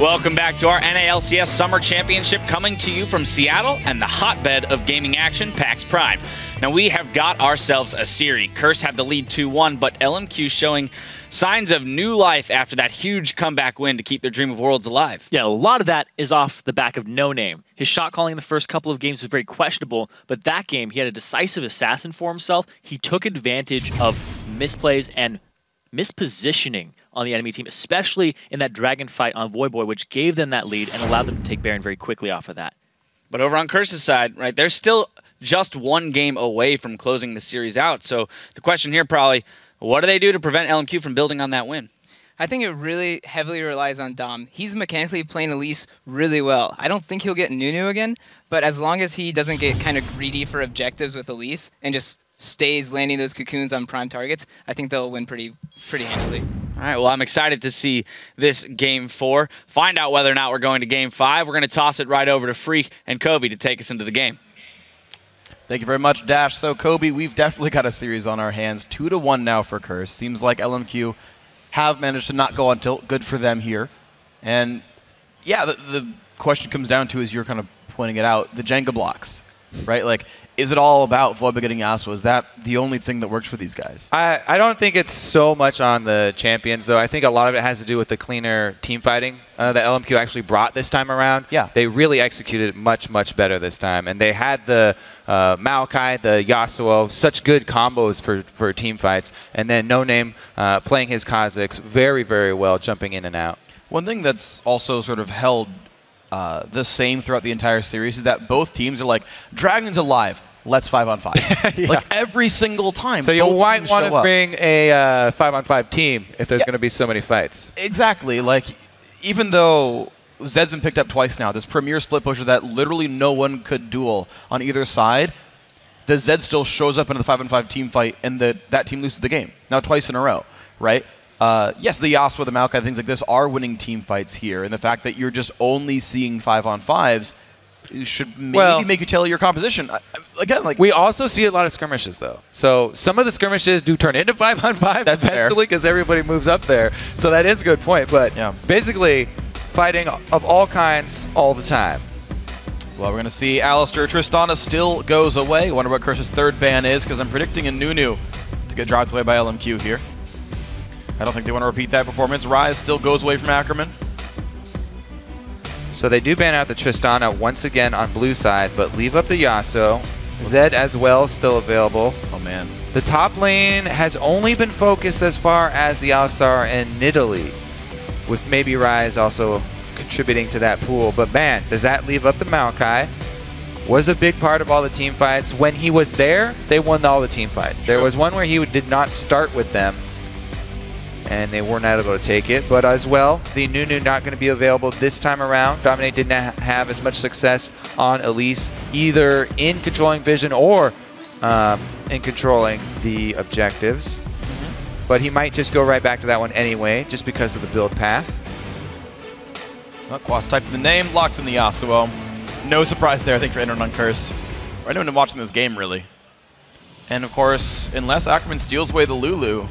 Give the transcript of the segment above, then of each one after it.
Welcome back to our NALCS Summer Championship, coming to you from Seattle and the hotbed of gaming action, PAX Prime. Now, we have got ourselves a series. Curse had the lead 2-1, but LMQ showing signs of new life after that huge comeback win to keep their dream of worlds alive. Yeah, a lot of that is off the back of NoName. His shot calling in the first couple of games was very questionable, but that game, he had a decisive assassin for himself. He took advantage of misplays and mispositioning on the enemy team, especially in that dragon fight on Voyboy, which gave them that lead and allowed them to take Baron very quickly off of that. But over on Curse's side, right, they're still just one game away from closing the series out. So the question here probably, what do they do to prevent LMQ from building on that win? I think it really heavily relies on Dom. He's mechanically playing Elise really well. I don't think he'll get Nunu again, but as long as he doesn't get kind of greedy for objectives with Elise and just stays landing those cocoons on prime targets, I think they'll win pretty handily. All right, well, I'm excited to see this Game 4. Find out whether or not we're going to Game 5. We're going to toss it right over to Freak and Kobe to take us into the game. Thank you very much, Dash. So, Kobe, we've definitely got a series on our hands. 2-1 now for Curse. Seems like LMQ have managed to not go on tilt. Good for them here. And, yeah, the question comes down to, as you're kind of pointing it out, the Jenga blocks, right? Like, is it all about Voyboy getting Yasuo? Is that the only thing that works for these guys? I don't think it's so much on the champions, though. I think a lot of it has to do with the cleaner team fighting that LMQ actually brought this time around. Yeah. They really executed it much, much better this time. And they had the Maokai, the Yasuo, such good combos for team fights. And then NoName playing his Kha'Zix very, very well, jumping in and out. One thing that's also sort of held the same throughout the entire series is that both teams are like, Dragon's alive, let's 5-on-5. Yeah. Like every single time. So you might want to bring a 5-on-5 team if there's going to be so many fights. Exactly. Like, even though Zed's been picked up twice now, this premier split pusher that literally no one could duel on either side, the Zed still shows up into the 5-on-5 team fight and that team loses the game. Now twice in a row, right? Yes, the Yasuo, the Maokai, things like this are winning team fights here, and the fact that you're just only seeing 5-on-5s should maybe make you tailor your composition. Again, like, we also see a lot of skirmishes, though. So some of the skirmishes do turn into 5-on-5 eventually because everybody moves up there. So that is a good point. But yeah, basically, fighting of all kinds all the time. Well, we're going to see Alistair. Tristana still goes away. I wonder what Curse's third ban is, because I'm predicting a Nunu to get dropped away by LMQ here. I don't think they want to repeat that performance. Ruiz still goes away from Ackerman. So they do ban out the Tristana once again on blue side, but leave up the Yasuo. Zed as well, still available. Oh, man. The top lane has only been focused as far as the Alistar and Nidalee, with maybe Ruiz also contributing to that pool. But man, does that leave up the Maokai? Was a big part of all the team fights. When he was there, they won all the team fights. There was one where he did not start with them, and they weren't able to take it. But as well, the Nunu not going to be available this time around. Dominate did not have as much success on Elise, either in controlling vision or in controlling the objectives. But he might just go right back to that one anyway, just because of the build path. Well, Quas typed in the name, locked in the Yasuo. No surprise there, I think, for Internet on Curse. Or anyone watching this game, really. And of course, unless Ackerman steals away the Lulu.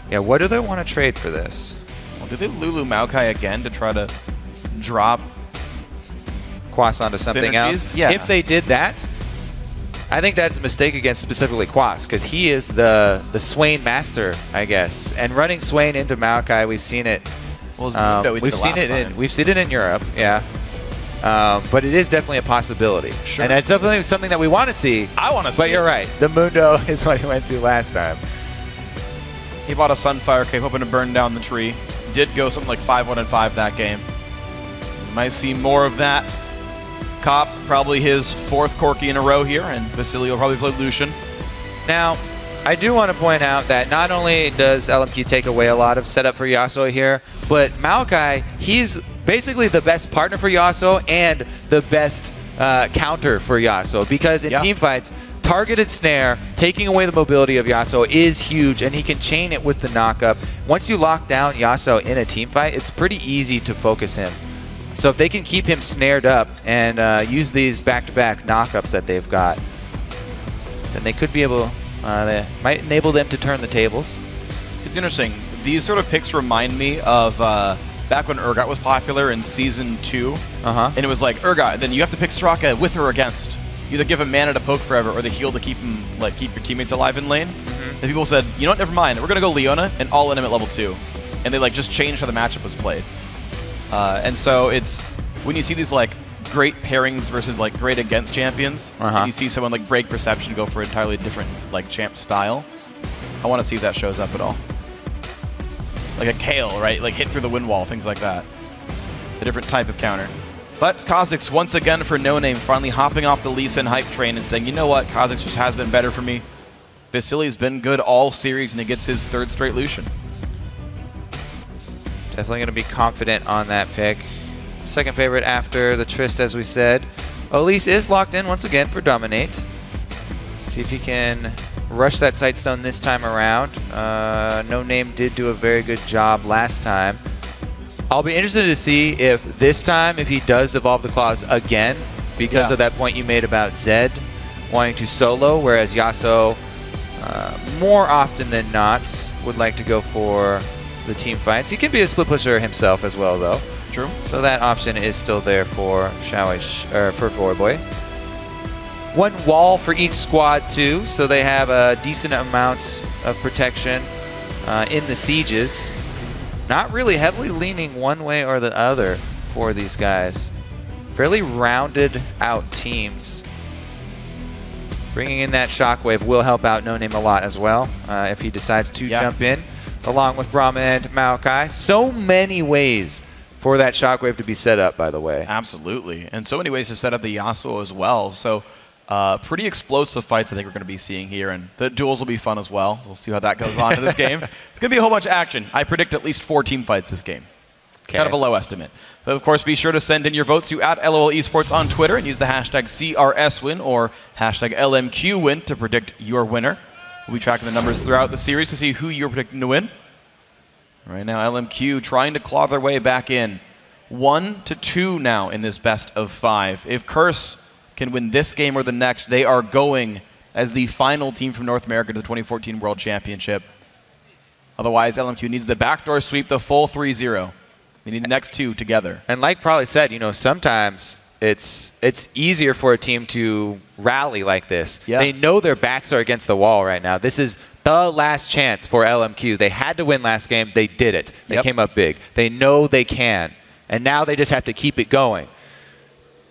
Yeah, what do they want to trade for this? Well, do they Lulu Maokai again to try to drop Quas onto something else? Yeah. If they did that, I think that's a mistake against specifically Quas, because he is the Swain master, I guess. And running Swain into Maokai, we've seen it. Well, we've seen it in Europe, yeah. But it is definitely a possibility. Sure. And it's definitely something that we want to see. I want to see. But you're right. The Mundo is what he went to last time. He bought a Sunfire Cape, hoping to burn down the tree. Did go something like 5-1-5 that game. Might see more of that. Cop, probably his fourth Corki in a row here, and Vasilii will probably play Lucian. Now, I do want to point out that not only does LMQ take away a lot of setup for Yasuo here, but Maokai, he's basically the best partner for Yasuo and the best counter for Yasuo, because in teamfights, targeted snare, taking away the mobility of Yasuo is huge, and he can chain it with the knockup. Once you lock down Yasuo in a teamfight, it's pretty easy to focus him. So if they can keep him snared up and use these back-to-back knockups that they've got, then they could be able, they might enable them to turn the tables. It's interesting. These sort of picks remind me of back when Urgot was popular in Season 2. Uh-huh. And it was like, Urgot, then you have to pick Soraka with or against. You either give him mana to poke forever or the heal to keep him, like, keep your teammates alive in lane. And people said, you know what, never mind. We're going to go Leona and all in him at level 2. And they, like, just changed how the matchup was played. And so it's, when you see these, like, great pairings versus, like, great against champions, and you see someone, like, break perception, go for an entirely different, like, champ style, I want to see if that shows up at all. Like a Kale, right? Like hit through the wind wall, things like that. A different type of counter. But Kha'Zix, once again for NoName, finally hopping off the Lee Sin hype train and saying, you know what, Kha'Zix just has been better for me. Vasilei's been good all series, and he gets his 3rd straight Lucian. Definitely going to be confident on that pick. Second favorite after the Trist, as we said. Elise is locked in once again for Dominate. See if he can rush that Sightstone this time around. NoName did do a very good job last time. I'll be interested to see if this time, if he does evolve the claws again, because of that point you made about Zed wanting to solo, whereas Yasuo, more often than not, would like to go for the team fights. He can be a split pusher himself as well, though. True. So that option is still there for for Voyboy. 1 wall for each squad too, so they have a decent amount of protection in the sieges. Not really heavily leaning one way or the other for these guys. Fairly rounded out teams. Bringing in that Shockwave will help out NoName a lot as well if he decides to jump in, along with Brahma and Maokai. So many ways for that Shockwave to be set up, by the way. Absolutely. And so many ways to set up the Yasuo as well. So pretty explosive fights I think we're going to be seeing here, and the duels will be fun as well. So we'll see how that goes on in this game. It's going to be a whole bunch of action. I predict at least 4 team fights this game. Kind of a low estimate. But of course, be sure to send in your votes to @LOLesports on Twitter and use the hashtag CRSWin or hashtag LMQWin to predict your winner. We'll be tracking the numbers throughout the series to see who you're predicting to win. Right now, LMQ trying to claw their way back in. 1-2 now in this best of 5. If Curse can win this game or the next, they are going as the final team from North America to the 2014 World Championship. Otherwise, LMQ needs the backdoor sweep, the full 3-0. They need the next 2 together. And like Probably said, you know, sometimes it's easier for a team to rally like this. Yeah. They know their backs are against the wall right now. This is the last chance for LMQ. They had to win last game. They did it. They came up big. They know they can. And now they just have to keep it going.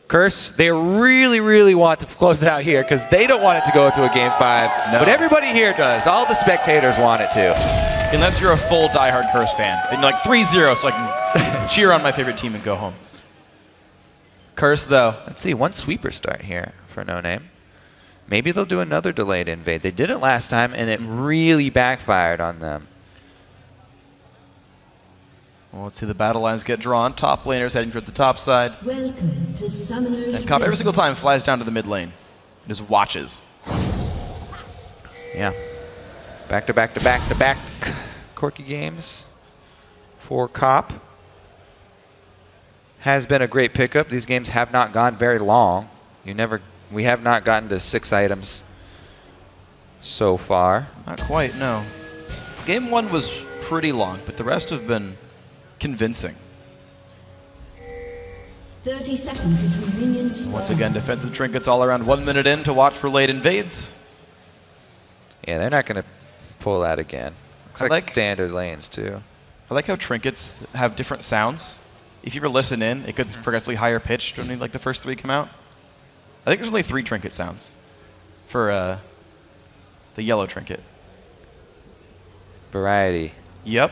Curse, they really, really want to close it out here because they don't want it to go to a Game 5. No. But everybody here does. All the spectators want it to. Unless you're a full diehard Curse fan. Then you're like 3-0 so I can cheer on my favorite team and go home. Curse, though. Let's see, 1 sweeper start here for NoName. Maybe they'll do another delayed invade. They did it last time, and it really backfired on them. Well, let's see the battle lines get drawn. Top laners heading towards the top side. Welcome to Summoner's And Cop every single time flies down to the mid lane. Just watches. Yeah. Back to back to back to back Corky games for Cop. Has been a great pickup. These games have not gone very long. We have not gotten to 6 items so far. Not quite, no. Game 1 was pretty long, but the rest have been convincing. 30 seconds until minions spawn. Once again, defensive trinkets all around. 1 minute in to watch for late invades. Yeah, they're not going to pull that again. Looks like standard lanes, too. I like how trinkets have different sounds. If you were listen in, it gets progressively higher pitched when like the first 3 come out. I think there's only 3 trinket sounds for the yellow trinket. Variety. Yep.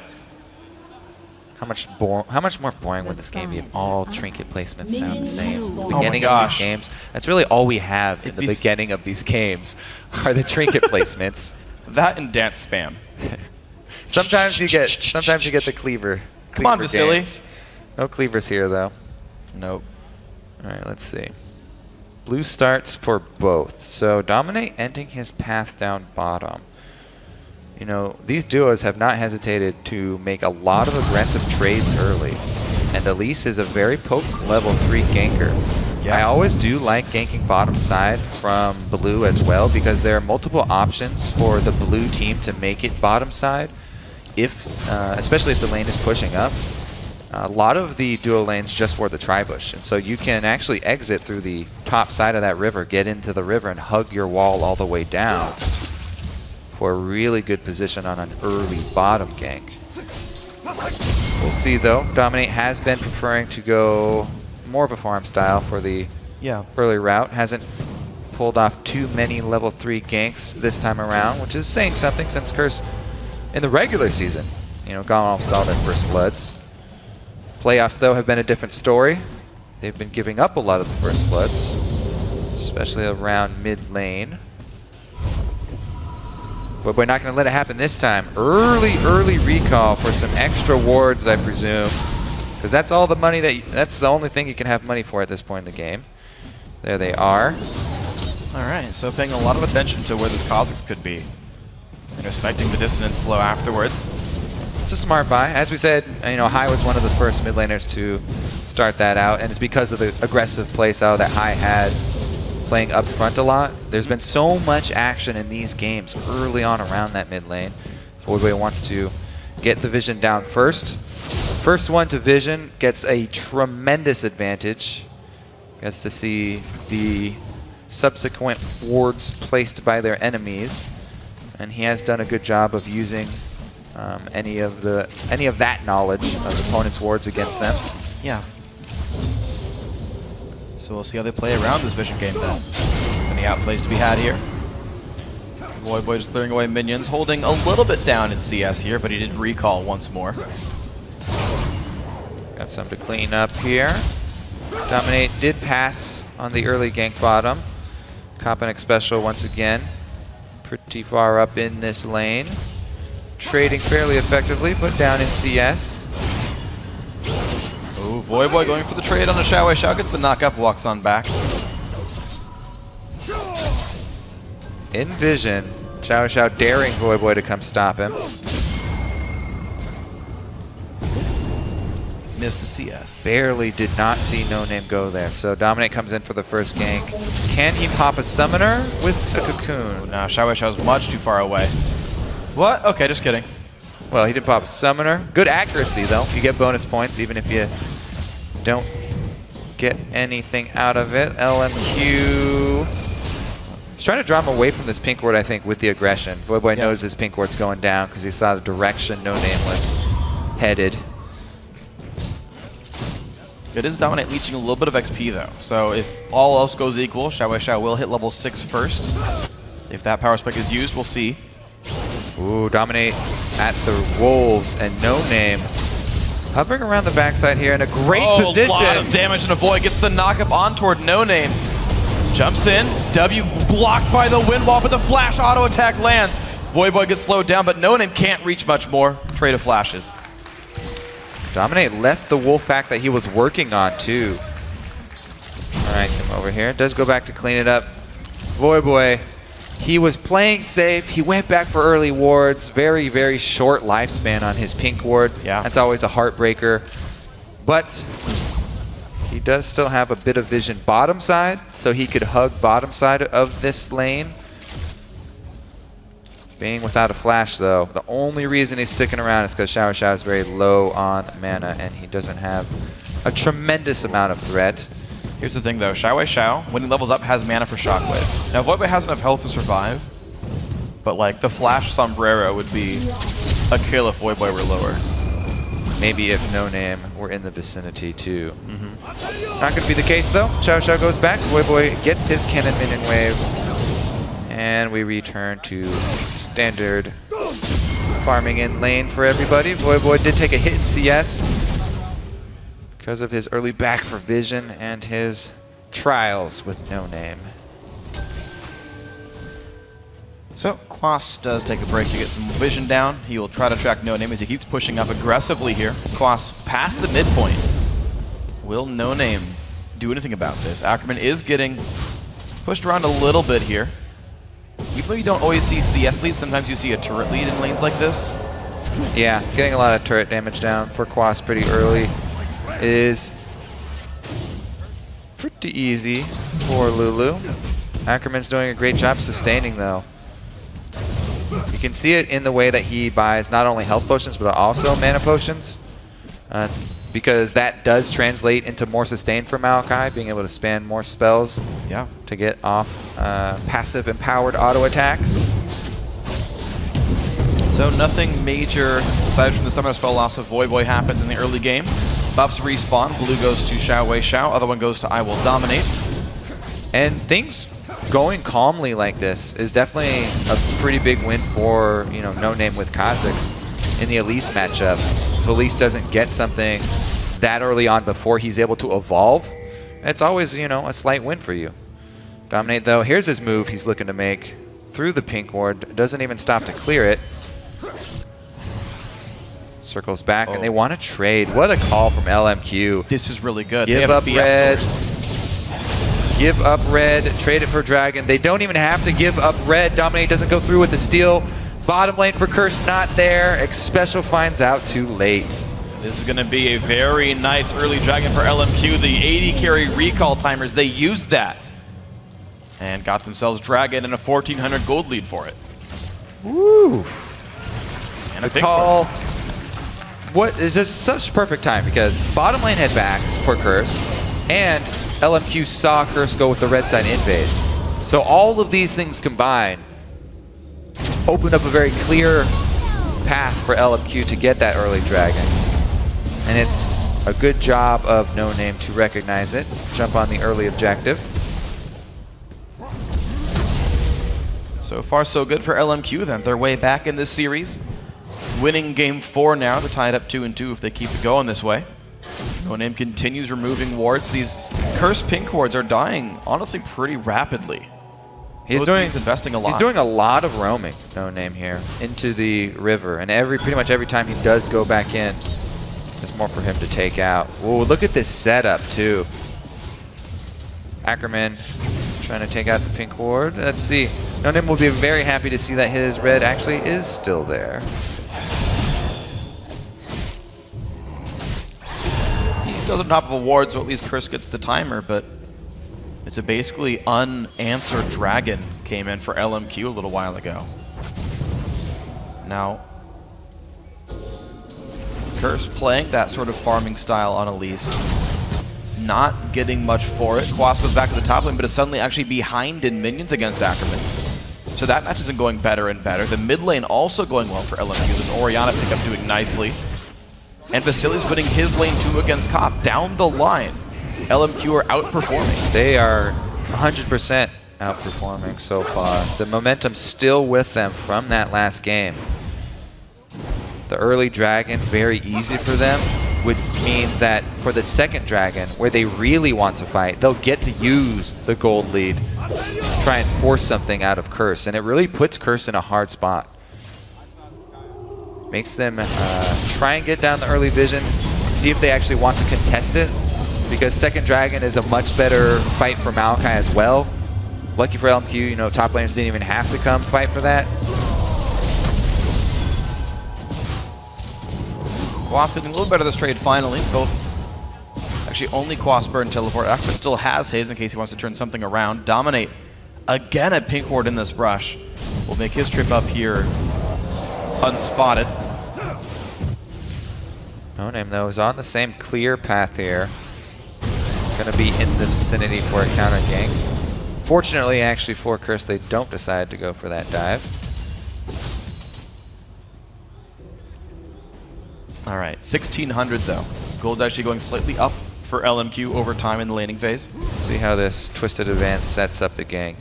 How much more boring would this game be if all trinket placements sound the same? Beginning of these games. That's really all we have in the beginning of these games are the trinket placements. That and dance spam. Sometimes you get the cleaver. Come on, Vasilii. No cleavers here though. Nope. All right, let's see. Blue starts for both. So Dominate ending his path down bottom. You know, these duos have not hesitated to make a lot of aggressive trades early. And Elise is a very potent level 3 ganker. Yeah. I always do like ganking bottom side from blue as well because there are multiple options for the blue team to make it bottom side, if, especially if the lane is pushing up. a lot of the dual lanes just for the tri-bush. And so you can actually exit through the top side of that river, get into the river, and hug your wall all the way down for a really good position on an early bottom gank. We'll see, though. Dominate has been preferring to go more of a farm style for the early route. Hasn't pulled off too many level 3 ganks this time around, which is saying something since Curse in the regular season, you know, gone off saw their first Bloods. Playoffs, though, have been a different story. They've been giving up a lot of the first Bloods, especially around mid lane. Voyboy not going to let it happen this time. Early recall for some extra wards, I presume, because that's all the money that's the only thing you can have money for at this point in the game. There they are. All right, so paying a lot of attention to where this Kha'Zix could be, and respecting the dissonance slow afterwards. It's a smart buy. As we said, you know, Hai was one of the first mid laners to start that out, and it's because of the aggressive playstyle that Hai had playing up front a lot. There's been so much action in these games early on around that mid lane. Voyboy wants to get the vision down first. First one to vision gets a tremendous advantage. Gets to see the subsequent wards placed by their enemies, and he has done a good job of using any of that knowledge of opponents' wards against them. Yeah. So we'll see how they play around this vision game then. Is any outplays to be had here? Voyboy just clearing away minions, holding a little bit down in CS here, but he did recall once more. Got some to clean up here. Dominate did pass on the early gank bottom. Copping Xpecial once again. Pretty far up in this lane. Trading fairly effectively, put down in CS. Oh, Voyboy going for the trade on the XiaoWeiXiao, gets the knock up, walks on back. In vision, XiaoWeiXiao daring Voyboy to come stop him. Missed a CS. Barely did not see NoName go there. So Dominate comes in for the first gank. Can he pop a summoner with a cocoon? No, XiaoWeiXiao's much too far away. What? Okay, just kidding. Well, he did pop a summoner. Good accuracy, though. You get bonus points even if you don't get anything out of it. LMQ. He's trying to draw him away from this pink ward, I think, with the aggression. Voyboy knows his pink ward's going down because he saw the direction NoName was headed. It is Dominate leeching a little bit of XP, though. So if all else goes equal, XiaoWeiXiao will hit level 6 first. If that power spec is used, we'll see. Ooh, Dominate at the Wolves, and NoName hovering around the backside here in a great position. A lot of damage, and a Void gets the knock-up on toward NoName. Jumps in, W blocked by the wind wall, but the flash auto attack lands. Voyboy gets slowed down, but NoName can't reach much more. Trade of flashes. Dominate left the wolf pack that he was working on, too. All right, come over here. Does go back to clean it up. Voyboy, he was playing safe. He went back for early wards. Very, very short lifespan on his pink ward. Yeah. That's always a heartbreaker. But he does still have a bit of vision bottom side, so he could hug bottom side of this lane. Being without a flash, though, the only reason he's sticking around is because XiaoWeiXiao is very low on mana, and he doesn't have a tremendous amount of threat. Here's the thing, though. XiaoWeiXiao, when he levels up, has mana for Shockwave. Now, Voyboy has enough health to survive, but, like, the flash sombrero would be a kill if Voyboy were lower. Maybe if NoName were in the vicinity, too. Not going to be the case, though. XiaoWeiXiao goes back. Voyboy gets his cannon minion wave. And we return to standard farming in lane for everybody. Voyboy did take a hit in CS because of his early back for vision and his trials with NoName. So, Quas does take a break to get some vision down. He will try to track NoName as he keeps pushing up aggressively here. Quas past the midpoint. Will NoName do anything about this? Ackerman is getting pushed around a little bit here. Even though you don't always see CS leads, sometimes you see a turret lead in lanes like this. Yeah, getting a lot of turret damage down for Quas pretty early is pretty easy for Lulu. Ackerman's doing a great job sustaining, though. You can see it in the way that he buys not only health potions, but also mana potions. because that does translate into more sustain for Maokai, being able to spam more spells to get off passive empowered auto attacks. So nothing major aside from the summoner spell loss of Voyboy happens in the early game. Buffs respawn. Blue goes to XiaoWeiXiao. Other one goes to IWillDominate. And things going calmly like this is definitely a pretty big win for, you know, NoName with Kha'Zix in the Elise matchup. If Elise doesn't get something that early on before he's able to evolve, it's always, you know, a slight win for you. Dominate, though, here's his move he's looking to make through the pink ward. Doesn't even stop to clear it. Circles back, and they want to trade. What a call from LMQ. This is really good. Give up red. Give up red. Trade it for dragon. They don't even have to give up red. Dominate doesn't go through with the steal. Bottom lane for Curse not there. Xpecial finds out too late. This is going to be a very nice early dragon for LMQ. The 80 carry recall timers, they used that. And got themselves dragon and a 1,400 gold lead for it. Woo. And a the call. What is this? Such perfect time because bottom lane had back for Curse, and LMQ saw Curse go with the red side invade. So all of these things combined opened up a very clear path for LMQ to get that early dragon. And it's a good job of NoName to recognize it, jump on the early objective. So far so good for LMQ then. Their way back in this series. Winning game 4 now. They're tied up 2-2 if they keep it going this way. NoName continues removing wards. These cursed pink wards are dying, honestly, pretty rapidly. He's investing a lot. He's doing a lot of roaming, NoName here, into the river. And pretty much every time he does go back in, there's more for him to take out. Ooh, look at this setup, too. Ackerman trying to take out the pink ward. Let's see. NoName will be very happy to see that his red actually is still there. Does on top of a ward, so at least Curse gets the timer, but it's a basically unanswered dragon came in for LMQ a little while ago. Now, Curse playing that sort of farming style on Elise, not getting much for it. Quas goes back to the top lane, but is suddenly actually behind in minions against Ackerman. So that match has been going better and better. The mid lane also going well for LMQ. This Orianna pickup doing nicely. And Vasilii's winning his lane 2 against Cop. Down the line, LMQ are outperforming. They are 100% outperforming so far. The momentum's still with them from that last game. The early dragon, very easy for them, which means that for the second dragon, where they really want to fight, they'll get to use the gold lead, try and force something out of Curse. And it really puts Curse in a hard spot. Makes them try and get down the early vision, see if they actually want to contest it, because second dragon is a much better fight for Maokai as well. Lucky for LMQ, you know, top laners didn't even have to come fight for that. Quas getting a little better this trade finally. Both, actually only Quas burn teleport. Ackerman still has his in case he wants to turn something around. Dominate again a pink ward in this brush. Will make his trip up here unspotted. NoName, though, is on the same clear path here. Going to be in the vicinity for a counter gank. Fortunately, actually, for Curse, they don't decide to go for that dive. All right, 1,600 though. Gold's actually going slightly up for LMQ over time in the laning phase. See how this Twisted Advance sets up the gank.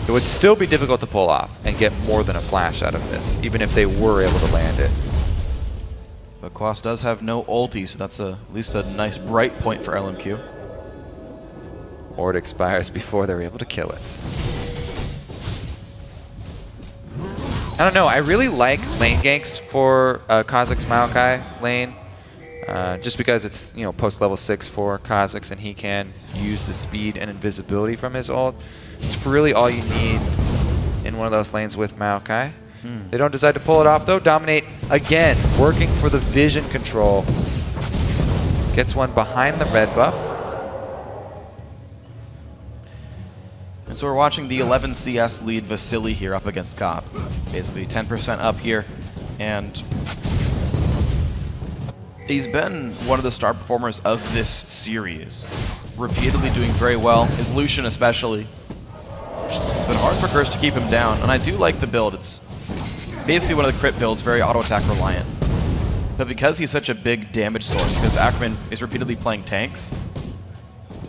It would still be difficult to pull off and get more than a flash out of this, even if they were able to land it. But Quas does have no ulti, so that's at least a nice bright point for LMQ. Or it expires before they're able to kill it. I don't know, I really like lane ganks for Kha'Zix Maokai lane. Just because it's, you know, post level 6 for Kha'Zix and he can use the speed and invisibility from his ult. It's really all you need in one of those lanes with Maokai. They don't decide to pull it off though. Dominate again, working for the vision control. Gets one behind the red buff. And so we're watching the 11 CS lead Vasilii here up against Cop. Basically 10% up here. And He's been one of the star performers of this series. Repeatedly doing very well, his Lucian especially. It's been hard for Curse to keep him down, and I do like the build. It's basically one of the crit builds, very auto-attack reliant. But because he's such a big damage source, because Ackerman is repeatedly playing tanks,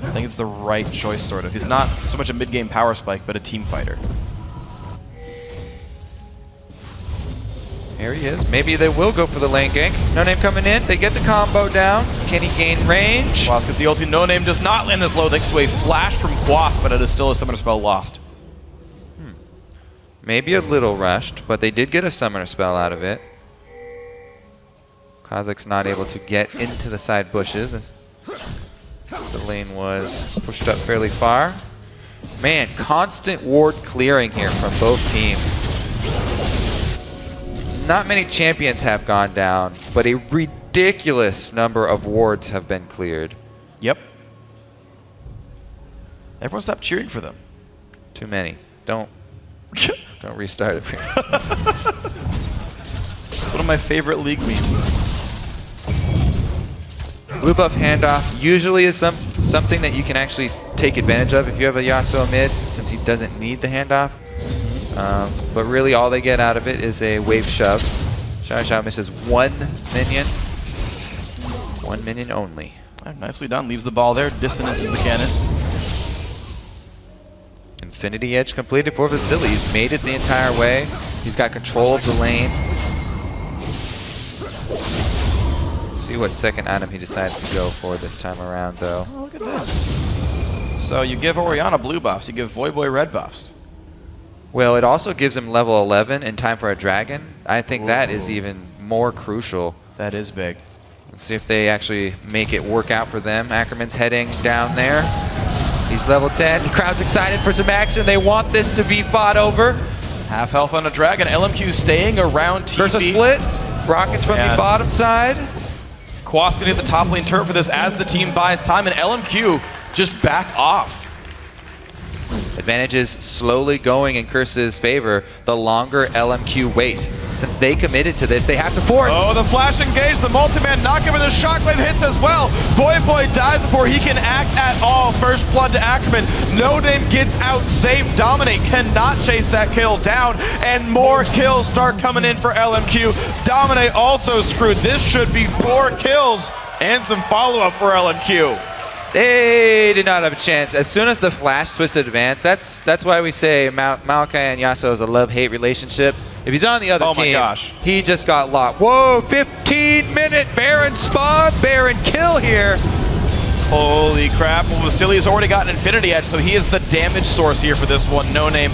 I think it's the right choice, sort of. He's not so much a mid-game power spike, but a team fighter. Here he is. Maybe they will go for the lane gank. NoName coming in. They get the combo down. Can he gain range? Quas gets the ulti. NoName does not land this low thanks to a flash from Quas, but it is still a summoner spell lost. Maybe a little rushed, but they did get a summoner spell out of it. Kha'Zix's not able to get into the side bushes. The lane was pushed up fairly far. Man, constant ward clearing here from both teams. Not many champions have gone down, but a ridiculous number of wards have been cleared. Yep. Everyone stopped cheering for them. Too many. Don't restart it. One of my favorite league memes. Blue buff handoff usually is something that you can actually take advantage of if you have a Yasuo mid, since he doesn't need the handoff. But really all they get out of it is a wave shove. Xiao misses one minion. One minion only. Nicely done. Leaves the ball there. Dissonances the cannon. Infinity Edge completed for Vasilii. He's made it the entire way. He's got control of the lane. See what second item he decides to go for this time around, though. Oh, look at this. So you give Orianna blue buffs. You give Voyboy red buffs. Well, it also gives him level 11 in time for a dragon. I think that is even more crucial. That is big. Let's see if they actually make it work out for them. Ackerman's heading down there. He's level 10. The crowd's excited for some action. They want this to be fought over. Half health on a dragon. LMQ staying around TP. There's a split. Rockets from the bottom side. Quas gonna get the top lane turret for this as the team buys time, and LMQ just back off. Advantages slowly going in Curse's favor the longer LMQ wait. Since they committed to this, they have to force. Oh, the flash engage, the multi-man knock-in with the shockwave hits as well. Voyboy dies before he can act at all. First blood to Ackerman. NoName gets out safe. Dominate cannot chase that kill down, and more kills start coming in for LMQ. Dominate also screwed. This should be 4 kills and some follow-up for LMQ. They did not have a chance. As soon as the flash twisted advance, that's why we say Maokai and Yasuo is a love-hate relationship. If he's on the other team, he just got locked. Whoa, 15-minute Baron spawn, Baron kill here. Holy crap. Well, Vasilii's already got an Infinity Edge, so he is the damage source here for this one. NoName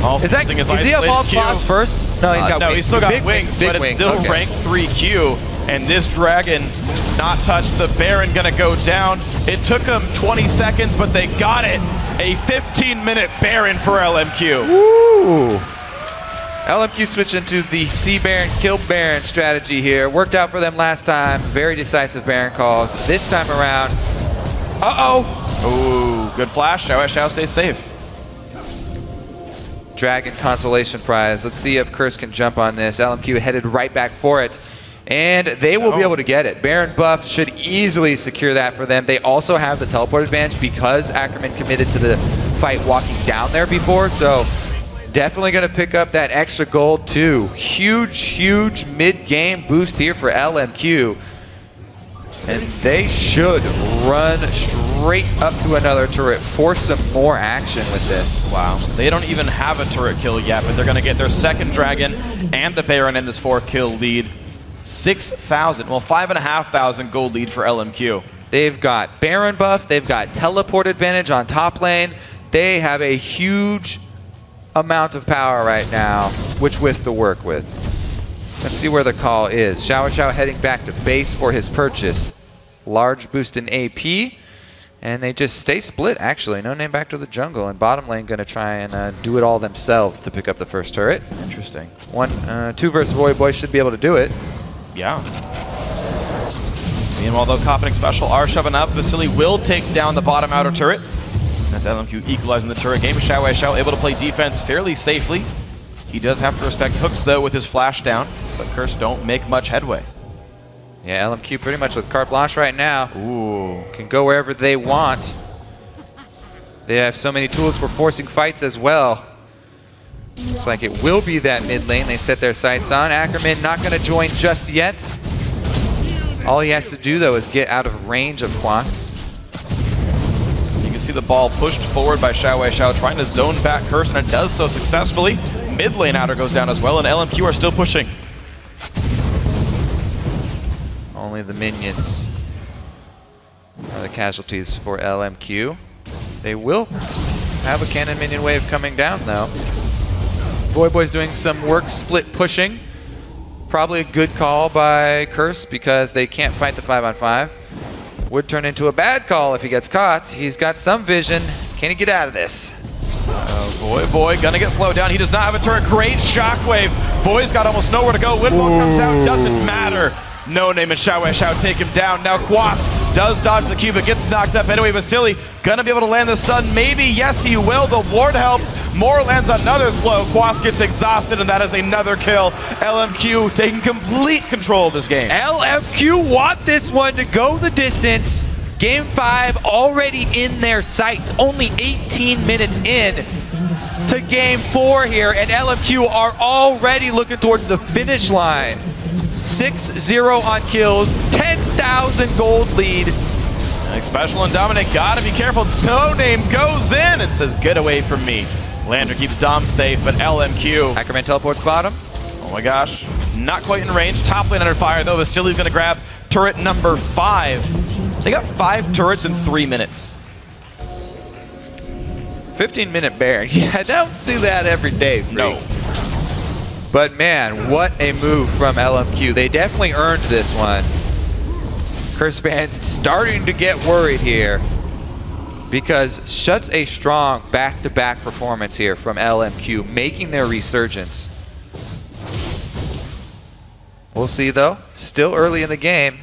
also using his is he evolved Quas first? No, he's got no, he's still got wings, but wings. It's still rank 3Q. And this dragon not touched. The Baron gonna go down. It took them 20 seconds, but they got it. A 15-minute Baron for LMQ. Woo! LMQ switched into the see Baron, kill Baron strategy here. Worked out for them last time. Very decisive Baron calls. This time around, Ooh, good flash. Xiao stays safe. Dragon consolation prize. Let's see if Curse can jump on this. LMQ headed right back for it. And they will be able to get it. Baron buff should easily secure that for them. They also have the teleport advantage because Ackerman committed to the fight walking down there before. So definitely going to pick up that extra gold too. Huge mid-game boost here for LMQ. And they should run straight up to another turret, force some more action with this. Wow. They don't even have a turret kill yet, but they're going to get their second dragon and the Baron in this 4-kill lead. 6,000, well, 5,500 gold lead for LMQ. They've got Baron buff, they've got teleport advantage on top lane. They have a huge amount of power right now, which with to work with. Let's see where the call is. Xiao heading back to base for his purchase. Large boost in AP, and they just stay split actually. NoName back to the jungle, and bottom lane gonna try and do it all themselves to pick up the first turret. Interesting. 2 versus Voyboy should be able to do it. Yeah. Meanwhile, though, Cop and Xpecial are shoving up. Vasilii will take down the bottom outer turret. That's LMQ equalizing the turret game. XiaoWeiXiao able to play defense fairly safely. He does have to respect hooks, though, with his flash down, but Curse don't make much headway. Yeah, LMQ pretty much with carte blanche right now. Ooh. Can go wherever they want. They have so many tools for forcing fights as well. Looks like it will be that mid lane they set their sights on. Ackerman not going to join just yet. All he has to do, though, is get out of range of Quas. You can see the ball pushed forward by XiaoWeiXiao, trying to zone back Curse, and it does so successfully. Mid lane outer goes down as well, and LMQ are still pushing. Only the minions are the casualties for LMQ. They will have a cannon minion wave coming down, though. Voyboy's doing some work split pushing. Probably a good call by Curse because they can't fight the 5-on-5. Would turn into a bad call if he gets caught. He's got some vision. Can he get out of this? Voyboy gonna get slowed down. He does not have a turret. Great shockwave. Boy's got almost nowhere to go. Windmill comes out. Doesn't matter. NoName and XiaoWeiXiao take him down. Now Quas does dodge the Q, but gets knocked up anyway. Vasilii gonna be able to land the stun. Maybe, yes, he will. The ward helps. Moore lands another slow. Quas gets exhausted, and that is another kill. LMQ taking complete control of this game. LMQ want this one to go the distance. Game 5 already in their sights. Only 18 minutes in to Game 4 here, and LMQ are already looking towards the finish line. 6-0 on kills, 10,000 gold lead. Xpecial and Dominate gotta be careful. NoName goes in and says, get away from me. Lander keeps Dom safe, but LMQ. Ackerman teleports bottom. Oh my gosh, not quite in range. Top lane under fire though. Vasilii's gonna grab turret number 5. They got 5 turrets in 3 minutes. 15-minute Baron. Yeah, I don't see that every day. No. But man, what a move from LMQ. They definitely earned this one. Curse fans starting to get worried here because such a strong back-to-back performance here from LMQ, making their resurgence. We'll see though, still early in the game.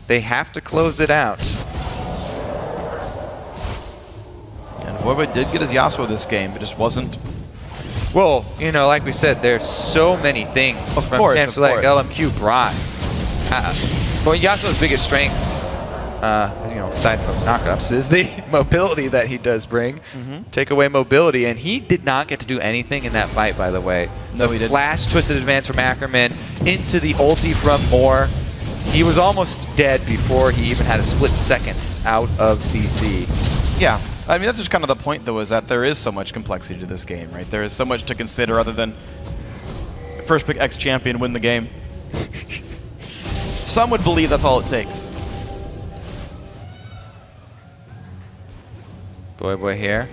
They have to close it out. And Voyboy did get his Yasuo this game, it just wasn't. Well, you know, like we said, there's so many things from camps like LMQ brought. But Yasuo's biggest strength, you know, aside from knockups, is the mobility that he does bring. Take away mobility, and he did not get to do anything in that fight, by the way. No, he didn't. Flash twisted advance from Ackerman into the ulti from Moore. He was almost dead before he even had a split second out of CC. Yeah. I mean, that's just kind of the point, though, is that there is so much complexity to this game, right? There is so much to consider other than first pick X champion, win the game. Some would believe that's all it takes. Voyboy here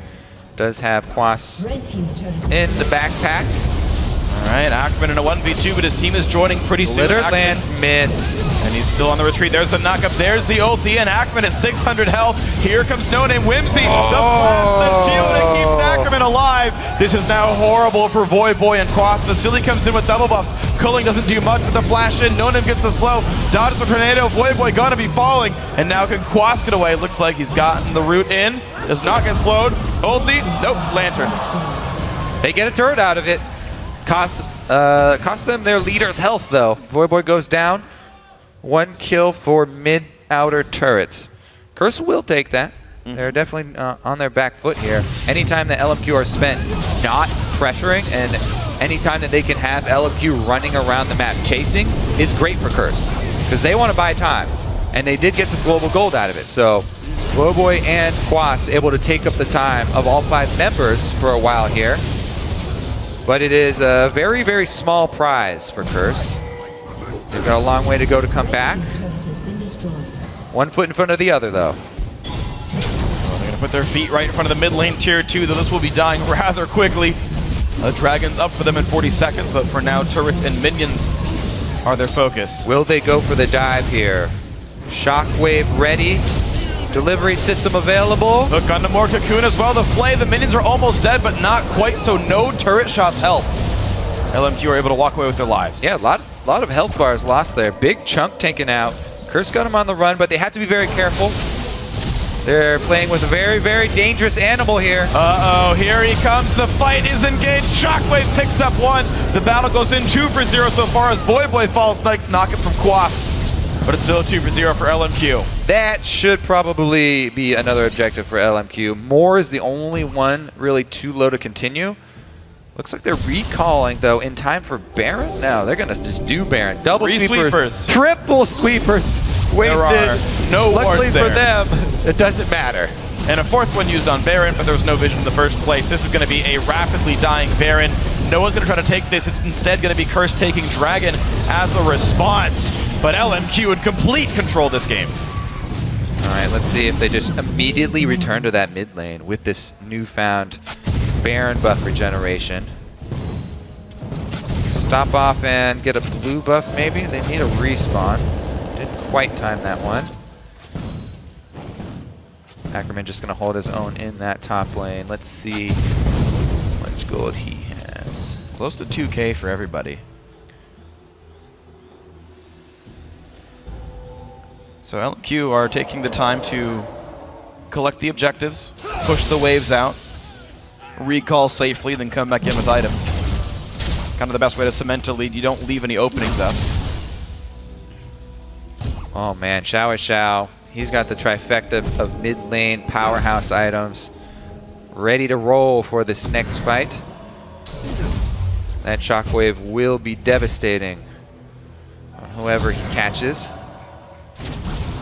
does have Quas Red team's turret. in the backpack. All right, Ackerman in a 1v2, but his team is joining pretty soon. Glitter lands miss. And he's still on the retreat. There's the knockup. There's the ulti, and Ackerman at 600 health. Here comes NoName Whimsy. The blast and shielding keeps Ackerman alive. This is now horrible for Voyboy and Quas. Vasilii comes in with double buffs. Culling doesn't do much with the flash in. NoName gets the slow. Dodges the tornado. Voyboy gonna be falling. And now can Quas get away? Looks like he's gotten the root in. Does not get slowed. Ulti. Nope. Lantern. They get a turret out of it. Cost them their leader's health, though. Voyboy goes down. 1 kill for mid-outer turret. Curse will take that. They're definitely on their back foot here. Anytime that LMQ are spent not pressuring, and anytime that they can have LMQ running around the map chasing is great for Curse, because they want to buy time. And they did get some global gold out of it. So Voyboy and Quas able to take up the time of all 5 members for a while here. But it is a very, very small prize for Curse. They've got a long way to go to come back. 1 foot in front of the other, though. Well, they're going to put their feet right in front of the mid lane tier 2, though this will be dying rather quickly. The Dragon's up for them in 40 seconds, but for now, turrets and minions are their focus. Will they go for the dive here? Shockwave ready. Delivery system available. Hook onto more Cocoon as well. The Flay, the minions are almost dead, but not quite, so no turret shots help. LMQ are able to walk away with their lives. Yeah, a lot of health bars lost there. Big chunk taken out. Curse got him on the run, but they have to be very careful. They're playing with a very, very dangerous animal here. Uh-oh, here he comes. The fight is engaged. Shockwave picks up 1. The battle goes in 2 for 0 so far as Voyboy falls. Nice knock it from Quas. but it's still a 2 for 0 for LMQ. That should probably be another objective for LMQ. Moore is the only one really too low to continue. Looks like they're recalling, though, in time for Baron. No, they're going to just do Baron. Double sweepers. Triple sweepers. Wasted. There are no Luckily wards there. for them, it doesn't matter. And a fourth one used on Baron, but there was no vision in the first place. This is going to be a rapidly dying Baron. No one's going to try to take this. It's instead going to be Curse taking Dragon as a response. But LMQ would complete control this game. All right, let's see if they just immediately return to that mid lane with this newfound Baron buff regeneration. Stop off and get a blue buff maybe. They need a respawn. Didn't quite time that one. Ackerman just going to hold his own in that top lane. Let's see how much gold he has. Close to 2K for everybody. So LMQ are taking the time to collect the objectives, push the waves out, recall safely, then come back in with items. Kind of the best way to cement a lead. You don't leave any openings up. Oh man, XiaoWeiXiao. He's got the trifecta of mid lane powerhouse items ready to roll for this next fight. That shockwave will be devastating on whoever he catches.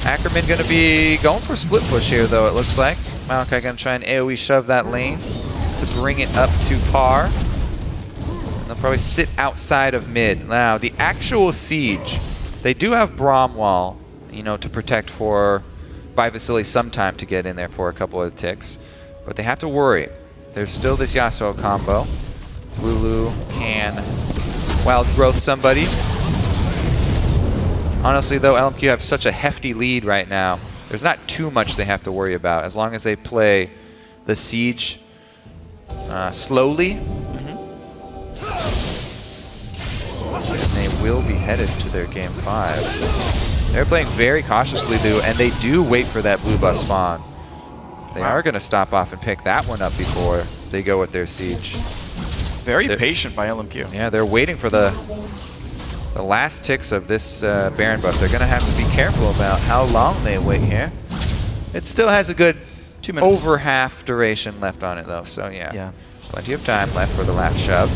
Ackerman going to be going for split push here, though, it looks like. Maokai going to try and AoE shove that lane to bring it up to par. And they'll probably sit outside of mid. Now, the actual siege, they do have Braum Wall, you know, to protect for by Vasilii sometime to get in there for a couple of ticks. But they have to worry. There's still this Yasuo combo. Lulu can wild growth somebody. Honestly, though, LMQ have such a hefty lead right now. There's not too much they have to worry about as long as they play the siege slowly. And they will be headed to their game 5. They're playing very cautiously, though, and they do wait for that blue buff spawn. They are going to stop off and pick that one up before they go with their siege. Very patient by LMQ. Yeah, they're waiting for the last ticks of this Baron buff. They're going to have to be careful about how long they wait here. It still has a good 2 minutes. Over half duration left on it, though. So, yeah. Plenty of time left for the last shove.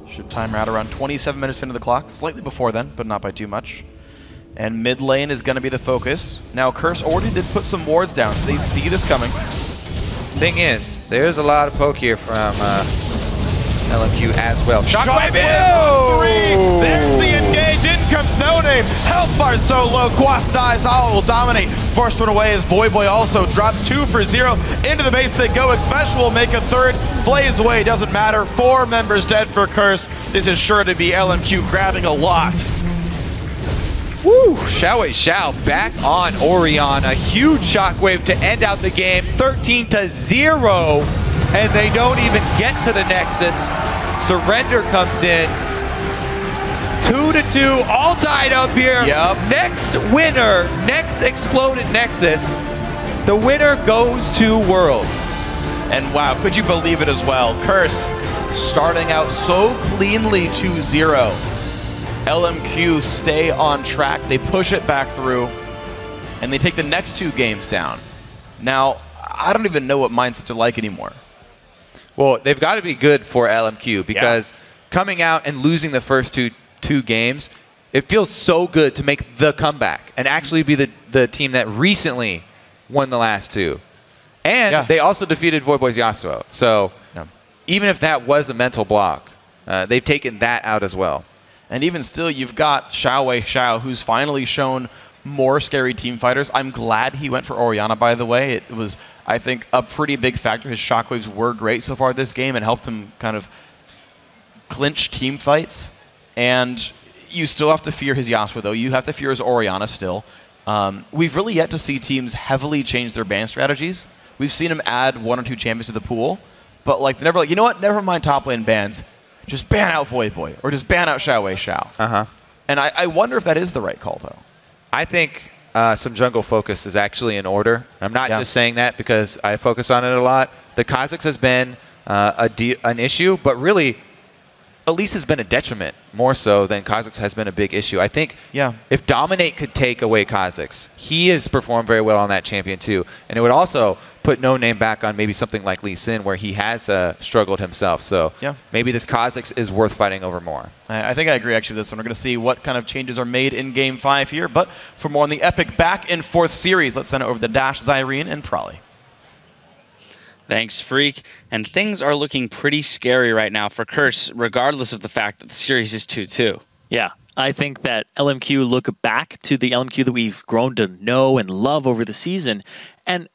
Should time out around 27 minutes into the clock. Slightly before then, but not by too much. And mid lane is going to be the focus. Now, Curse already did put some wards down, so they see this coming. Thing is, there's a lot of poke here from LMQ as well. Shockwave in! 3! There's the engage. In comes NoName. Health bar so low. Quas dies. IWillDominate. First one away as Voyboy also drops 2 for 0. Into the base they go. Xpecial will make a third. Flays away. Doesn't matter. 4 members dead for Curse. This is sure to be LMQ grabbing a lot. Woo! XiaoWeiXiao back on Orion. A huge shockwave to end out the game. 13-0. And they don't even get to the Nexus. Surrender comes in. 2-2, all tied up here. Yep. Next winner, next exploded Nexus. The winner goes to Worlds. And wow, could you believe it as well? Curse starting out so cleanly 2-0. LMQ stay on track. They push it back through, and they take the next 2 games down. Now, I don't even know what mindsets are like anymore. Well, they've got to be good for LMQ because coming out and losing the first two games, it feels so good to make the comeback and actually be the team that recently won the last 2. And they also defeated Voyboy's Yasuo. So even if that was a mental block, they've taken that out as well. And even still, you've got XiaoWeiXiao, who's finally shown more scary team fighters. I'm glad he went for Orianna, by the way. It was, I think, a pretty big factor. His shockwaves were great so far this game and helped him kind of clinch team fights. And you still have to fear his Yasuo, though. You have to fear his Orianna still. We've really yet to see teams heavily change their ban strategies. We've seen him add 1 or 2 champions to the pool, but like never, like, you know what? Never mind top lane bans. Just ban out Voyboy or just ban out XiaoWeiXiao. And I wonder if that is the right call, though. I think some jungle focus is actually in order. I'm not just saying that because I focus on it a lot. The Kha'Zix has been an issue, but really Elise has been a detriment more so than Kha'Zix has been a big issue. I think if Dominate could take away Kha'Zix, he has performed very well on that champion too. And it would also put NoName back on maybe something like Lee Sin where he has struggled himself. So maybe this Kha'Zix is worth fighting over more. I think I agree actually with this one. We're going to see what kind of changes are made in Game 5 here. But for more on the epic back and forth series, let's send it over to Dash, Zyrene, and Prolly. Thanks, Freak. And things are looking pretty scary right now for Curse, regardless of the fact that the series is 2-2. Yeah, I think that LMQ look back to the LMQ that we've grown to know and love over the season, and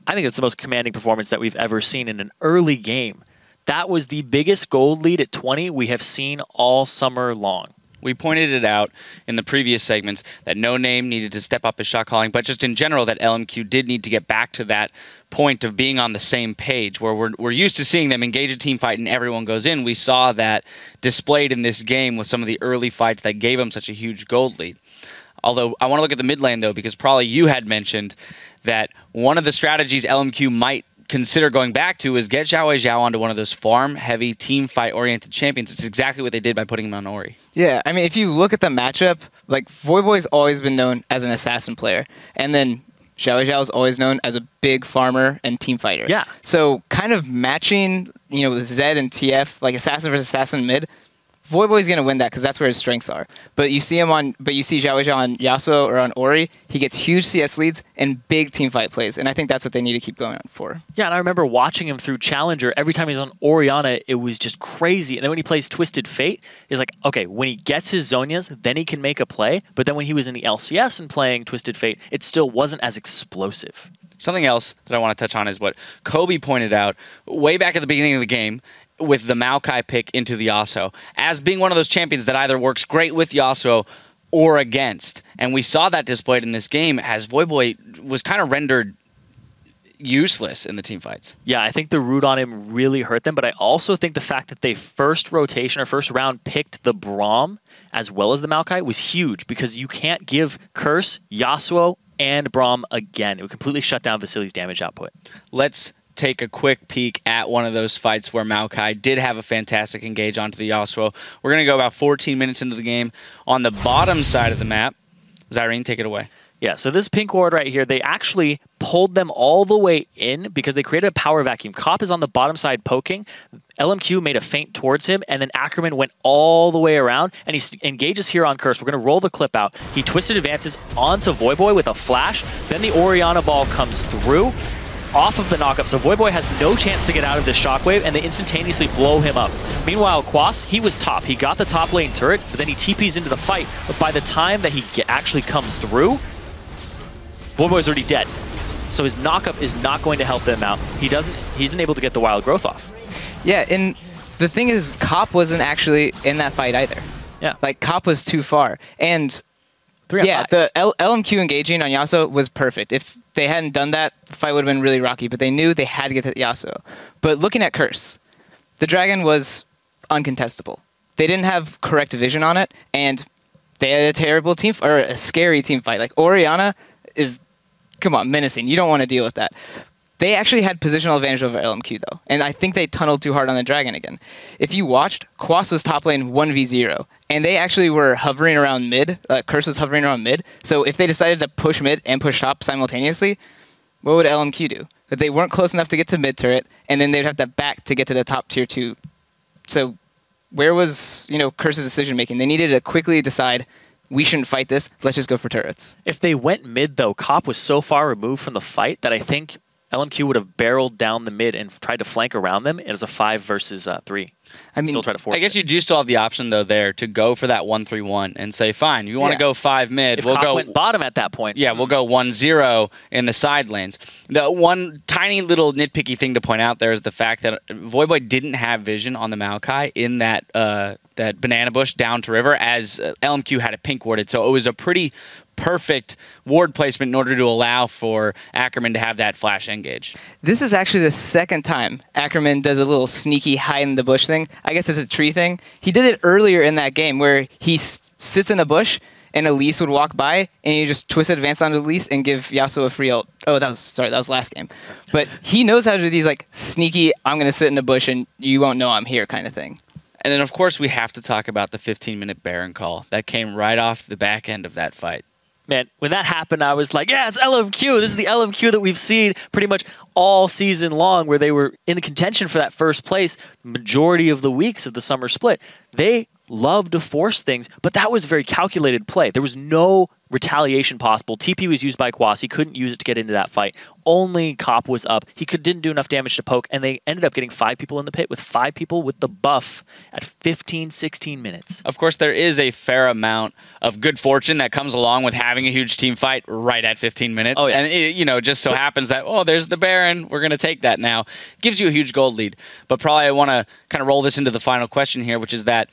I think it's the most commanding performance that we've ever seen in an early game. That was the biggest gold lead at 20 we have seen all summer long. We pointed it out in the previous segments that NoName needed to step up his shot calling, but just in general that LMQ did need to get back to that point of being on the same page where we're used to seeing them engage a team fight and everyone goes in. We saw that displayed in this game with some of the early fights that gave them such a huge gold lead. Although I want to look at the mid lane though, because probably you had mentioned that one of the strategies LMQ might consider going back to is get XiaoWeiXiao onto one of those farm-heavy, team fight-oriented champions. It's exactly what they did by putting him on Ori. Yeah, I mean, if you look at the matchup, like, Voyboy's always been known as an assassin player, and then XiaoWeiXiao is always known as a big farmer and team fighter. Yeah. So kind of matching, with Zed and TF, like assassin versus assassin mid, Voyboy's going to win that because that's where his strengths are. But you see XiaoWeiXiao on Yasuo or on Ori, he gets huge CS leads and big team fight plays, and I think that's what they need to keep going for. Yeah, and I remember watching him through Challenger. Every time he's on Orianna, it was just crazy. And then when he plays Twisted Fate, it's like, okay, when he gets his Zonias, then he can make a play. But then when he was in the LCS and playing Twisted Fate, it still wasn't as explosive. Something else that I want to touch on is what Kobe pointed out way back at the beginning of the game with the Maokai pick into the Yasuo as being one of those champions that either works great with Yasuo or against. And we saw that displayed in this game as Voyboy was kind of rendered useless in the team fights. Yeah, I think the root on him really hurt them, but I also think the fact that they first rotation or first round picked the Braum as well as the Maokai was huge because you can't give Curse, Yasuo, and Braum again. It would completely shut down Vasilii's damage output. Let's take a quick peek at one of those fights where Maokai did have a fantastic engage onto the Yasuo. We're going to go about 14 minutes into the game. On the bottom side of the map, Zyrene, take it away. Yeah, so this pink ward right here, they actually pulled them all the way in because they created a power vacuum. Cop is on the bottom side poking. LMQ made a feint towards him, and then Ackerman went all the way around, and he engages here on Curse. We're going to roll the clip out. He twisted advances onto Voyboy with a flash. Then the Orianna ball comes through off of the knockup, so Voyboy has no chance to get out of this shockwave, and they instantaneously blow him up. Meanwhile, Quas, he was top. He got the top lane turret, but then he TPs into the fight. But by the time that he actually comes through, Voyboy's already dead. So his knockup is not going to help them out. He isn't able to get the wild growth off. Yeah, and the thing is, Cop wasn't actually in that fight either. Yeah. Like, Cop was too far. And yeah, the LMQ engaging on Yasuo was perfect. If they hadn't done that, the fight would have been really rocky, but they knew they had to get to Yasuo. But looking at Curse, the Dragon was uncontestable. They didn't have correct vision on it, and they had a terrible team, or a scary team fight. Like, Orianna is, come on, menacing. You don't want to deal with that. They actually had positional advantage over LMQ, though, and I think they tunneled too hard on the Dragon again. If you watched, Quas was top lane 1v0, and they actually were hovering around mid. Curse was hovering around mid, so if they decided to push mid and push top simultaneously, what would LMQ do? That they weren't close enough to get to mid turret, and then they'd have to back to get to the top tier 2. So where was, Curse's decision-making? They needed to quickly decide, we shouldn't fight this, let's just go for turrets. If they went mid, though, Cop was so far removed from the fight that I think LMQ would have barreled down the mid and tried to flank around them as a 5 versus 3. I mean, still try to force I guess you do still have the option, though, there to go for that 1-3-1 and say, fine, you want to go 5 mid, if we'll Cop go went bottom at that point. Yeah, we'll go 1-0 in the side lanes. The one tiny little nitpicky thing to point out there is the fact that Voyboy didn't have vision on the Maokai in that that banana bush down to river as LMQ had it pink warded. So it was a pretty perfect ward placement in order to allow for Ackerman to have that flash engage. This is actually the second time Ackerman does a little sneaky hide in the bush thing. I guess it's a tree thing. He did it earlier in that game where he sits in a bush and Elise would walk by and he just twist advance onto Elise and give Yasuo a free ult. Oh, that was last game. But he knows how to do these like sneaky, I'm going to sit in a bush and you won't know I'm here kind of thing. And then, of course, we have to talk about the 15-minute Baron call. That came right off the back end of that fight. Man, when that happened, I was like, yeah, it's LMQ. This is the LMQ that we've seen pretty much all season long, where they were in the contention for that first place majority of the weeks of the summer split. They love to force things, but that was very calculated play. There was no retaliation possible. TP was used by Quas. He couldn't use it to get into that fight. Only Cop was up. He didn't do enough damage to poke, and they ended up getting 5 people in the pit with 5 people with the buff at 15, 16 minutes. Of course, there is a fair amount of good fortune that comes along with having a huge team fight right at 15 minutes. Oh, yeah. And it, just so happens that, oh, there's the Baron. We're going to take that now. Gives you a huge gold lead. But probably I want to kind of roll this into the final question here, which is that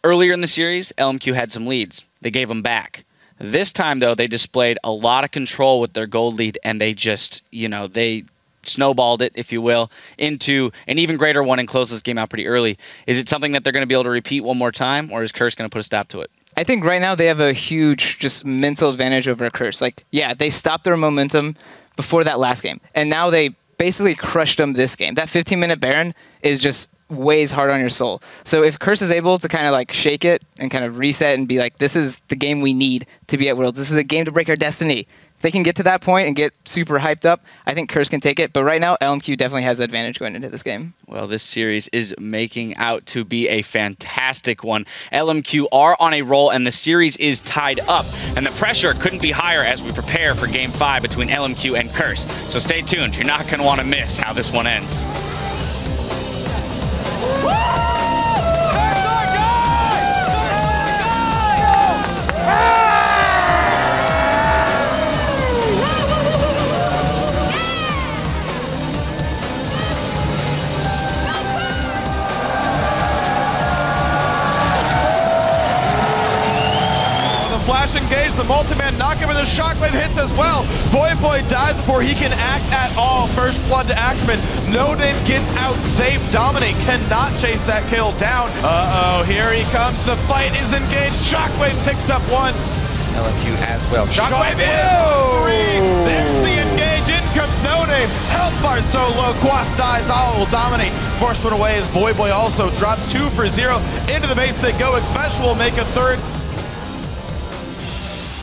earlier in the series, LMQ had some leads. They gave them back. This time, though, they displayed a lot of control with their gold lead, and they just, they snowballed it, if you will, into an even greater one and closed this game out pretty early. Is it something that they're going to be able to repeat one more time, or is Curse going to put a stop to it? I think right now they have a huge just mental advantage over Curse. Like, yeah, they stopped their momentum before that last game, and now they basically crushed them this game. That 15-minute Baron is just weighs hard on your soul. So if Curse is able to kind of like shake it and kind of reset and be like, this is the game we need to be at Worlds. This is the game to break our destiny. If they can get to that point and get super hyped up, I think Curse can take it. But right now, LMQ definitely has the advantage going into this game. Well, this series is making out to be a fantastic one. LMQ are on a roll, and the series is tied up. And the pressure couldn't be higher as we prepare for Game 5 between LMQ and Curse. So stay tuned. You're not going to want to miss how this one ends. Flash engaged, the multi-man knock-in with a shockwave hits as well. Voyboy dies before he can act at all. First blood to Ackerman. NoName gets out safe. Dominate cannot chase that kill down. Uh-oh, here he comes. The fight is engaged. Shockwave picks up 1. LMQ as well. Shockwave is 3. There's the engage. In comes NoName. Health bar so low. Quas dies. IWillDominate. Forced one away as Voyboy also drops 2 for 0. Into the base they go. Xpecial will make a third.